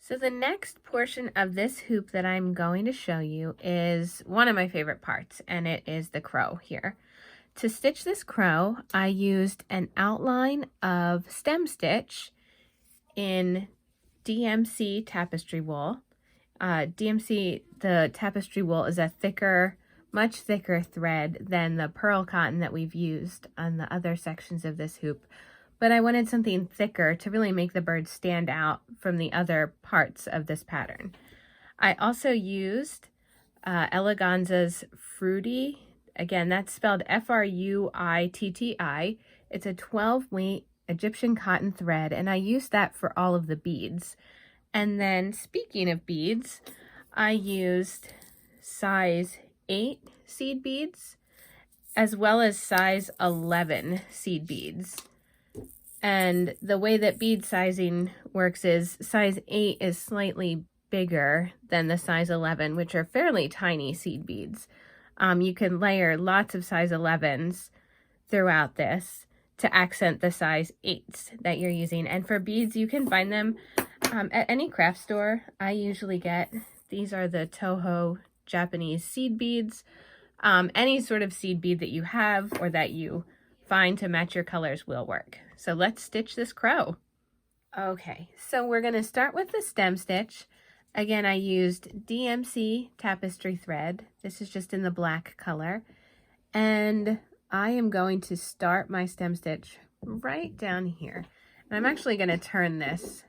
So the next portion of this hoop that I'm going to show you is one of my favorite parts, and it is the crow here. To stitch this crow, I used an outline of stem stitch in DMC tapestry wool. DMC, the tapestry wool, is a thicker, much thicker thread than the pearl cotton that we've used on the other sections of this hoop. But I wanted something thicker to really make the bird stand out from the other parts of this pattern. I also used Eleganza's Fruity. Again, that's spelled F-R-U-I-T-T-I. It's a 12 weight Egyptian cotton thread, and I used that for all of the beads. And then speaking of beads, I used size 8 seed beads as well as size 11 seed beads. And the way that bead sizing works is size 8 is slightly bigger than the size 11, which are fairly tiny seed beads. You can layer lots of size 11s throughout this to accent the size 8s that you're using. And for beads, you can find them at any craft store. I usually get, these are the Toho Japanese seed beads. Any sort of seed bead that you have or that you find to match your colors will work. So let's stitch this crow. Okay, so we're going to start with the stem stitch. Again, I used DMC tapestry thread. This is just in the black color. And I am going to start my stem stitch right down here. And I'm actually going to turn this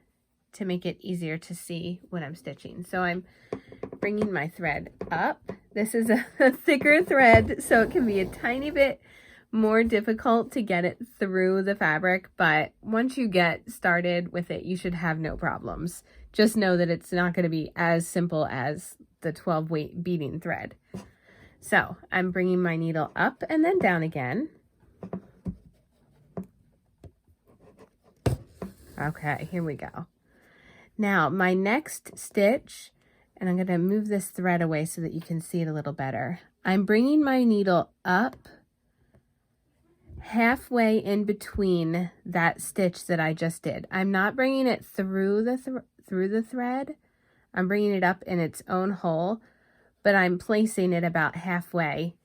to make it easier to see what I'm stitching. So I'm bringing my thread up. This is a thicker thread, so it can be a tiny bit more difficult to get it through the fabric, but once you get started with it, you should have no problems. Just know that it's not going to be as simple as the 12 weight beading thread. So I'm bringing my needle up and then down again. Okay, here we go. Now my next stitch, and I'm going to move this thread away so that you can see it a little better. I'm bringing my needle up halfway in between that stitch that I just did. I'm not bringing it through the thread. I'm bringing it up in its own hole, but I'm placing it about halfway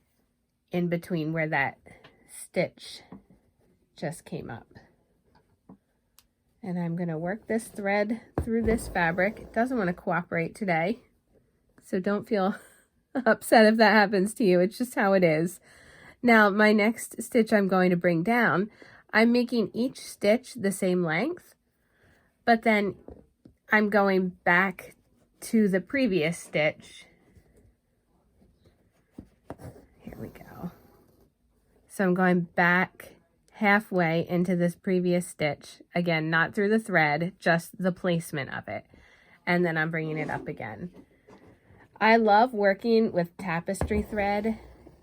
in between where that stitch just came up. And I'm going to work this thread through this fabric. It doesn't want to cooperate today, so don't feel upset if that happens to you. It's just how it is. Now, my next stitch I'm going to bring down, I'm making each stitch the same length, but then I'm going back to the previous stitch. Here we go. So I'm going back halfway into this previous stitch. Again, not through the thread, just the placement of it. And then I'm bringing it up again. I love working with tapestry thread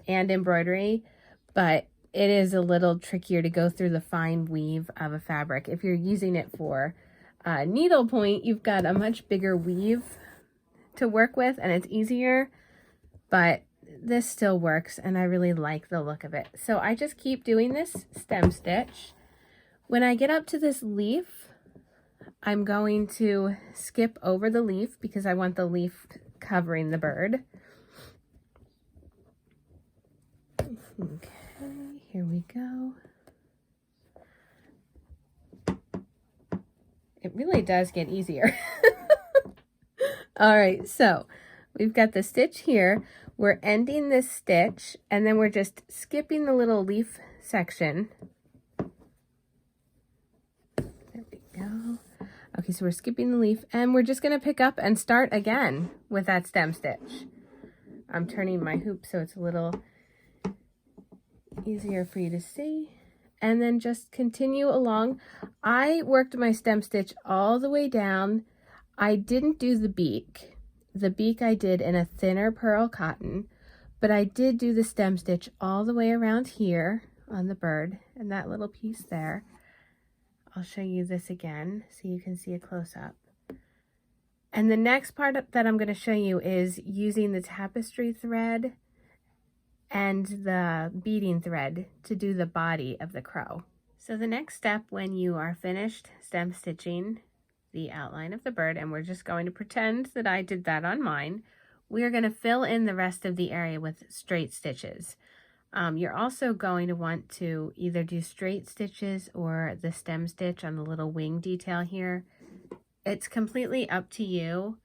and embroidery, but it is a little trickier to go through the fine weave of a fabric. If you're using it for needlepoint, you've got a much bigger weave to work with and it's easier, but this still works and I really like the look of it. So I just keep doing this stem stitch. When I get up to this leaf, I'm going to skip over the leaf because I want the leaf covering the bird. Okay, here we go. It really does get easier. All right, so we've got the stitch here. We're ending this stitch and then we're just skipping the little leaf section. There we go. Okay, so we're skipping the leaf and we're just going to pick up and start again with that stem stitch. I'm turning my hoop so it's a little easier for you to see, and then just continue along. I worked my stem stitch all the way down. I didn't do the beak. The beak I did in a thinner pearl cotton, but I did do the stem stitch all the way around here on the bird and that little piece there. I'll show you this again so you can see a close-up. And the next part that I'm going to show you is using the tapestry thread and the beading thread to do the body of the crow. So the next step when you are finished stem stitching the outline of the bird, and we're just going to pretend that I did that on mine. We are going to fill in the rest of the area with straight stitches. You're also going to want to either do straight stitches or the stem stitch on the little wing detail here. It's completely up to you.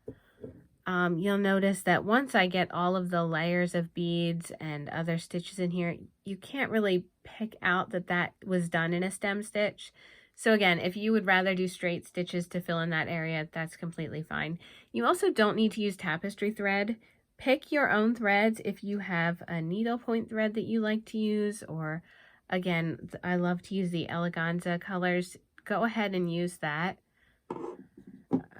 You'll notice that once I get all of the layers of beads and other stitches in here, you can't really pick out that that was done in a stem stitch. So again, if you would rather do straight stitches to fill in that area, that's completely fine. You also don't need to use tapestry thread. Pick your own threads if you have a needlepoint thread that you like to use, or again, I love to use the eleganza colors. Go ahead and use that.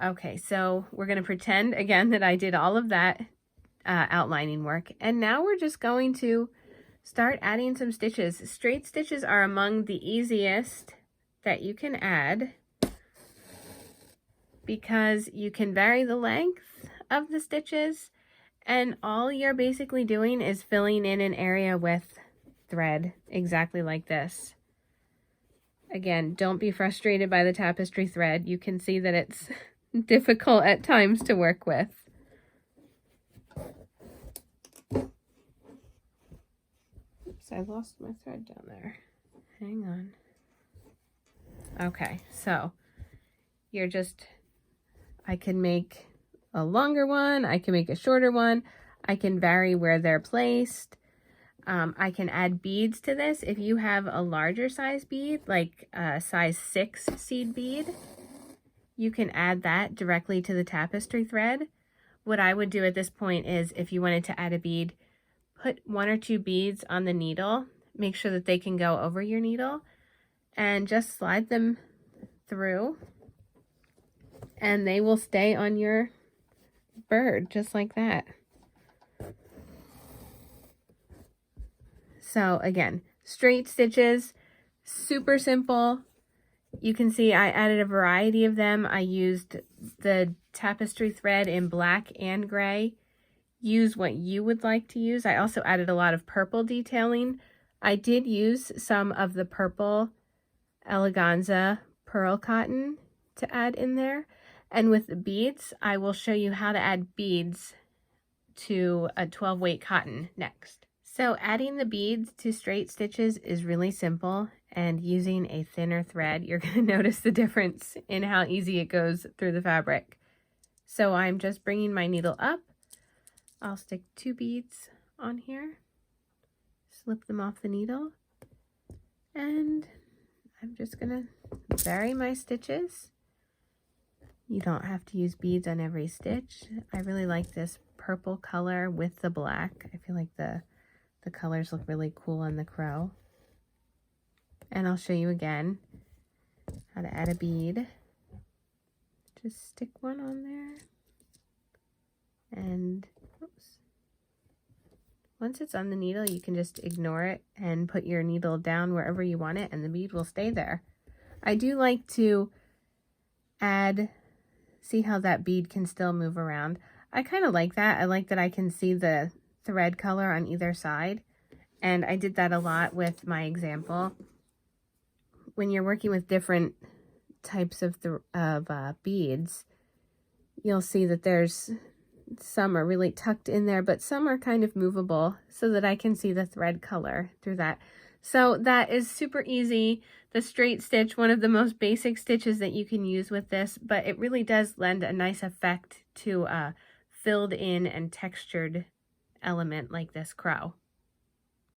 Okay, so we're going to pretend again that I did all of that outlining work, and now we're just going to start adding some stitches. Straight stitches are among the easiest that you can add because you can vary the length of the stitches, and all you're basically doing is filling in an area with thread exactly like this. Again, don't be frustrated by the tapestry thread. You can see that it's difficult at times to work with. Oops, I lost my thread down there. Hang on. Okay, so you're just, I can make a longer one, I can make a shorter one, I can vary where they're placed. I can add beads to this. If you have a larger size bead, like a size 6 seed bead, you can add that directly to the tapestry thread. What I would do at this point is, if you wanted to add a bead, put 1 or 2 beads on the needle, make sure that they can go over your needle, and just slide them through, and they will stay on your bird just like that. So again, straight stitches, super simple. You can see I added a variety of them. I used the tapestry thread in black and gray. Use what you would like to use. I also added a lot of purple detailing. I did use some of the purple eleganza pearl cotton to add in there. And with the beads, I will show you how to add beads to a 12 weight cotton next. So adding the beads to straight stitches is really simple, and using a thinner thread, you're going to notice the difference in how easy it goes through the fabric. So I'm just bringing my needle up. I'll stick 2 beads on here, slip them off the needle, and I'm just going to vary my stitches. You don't have to use beads on every stitch. I really like this purple color with the black. I feel like the colors look really cool on the crow. And I'll show you again how to add a bead. Just stick one on there. And oops. Once it's on the needle, you can just ignore it and put your needle down wherever you want it, and the bead will stay there. I do like to add, see how that bead can still move around. I kind of like that. I like that I can see the thread color on either side, and I did that a lot with my example. When you're working with different types of beads, you'll see that there's some are really tucked in there, but some are kind of movable so that I can see the thread color through that. So that is super easy. The straight stitch, one of the most basic stitches that you can use with this, but it really does lend a nice effect to a filled in and textured element like this crow.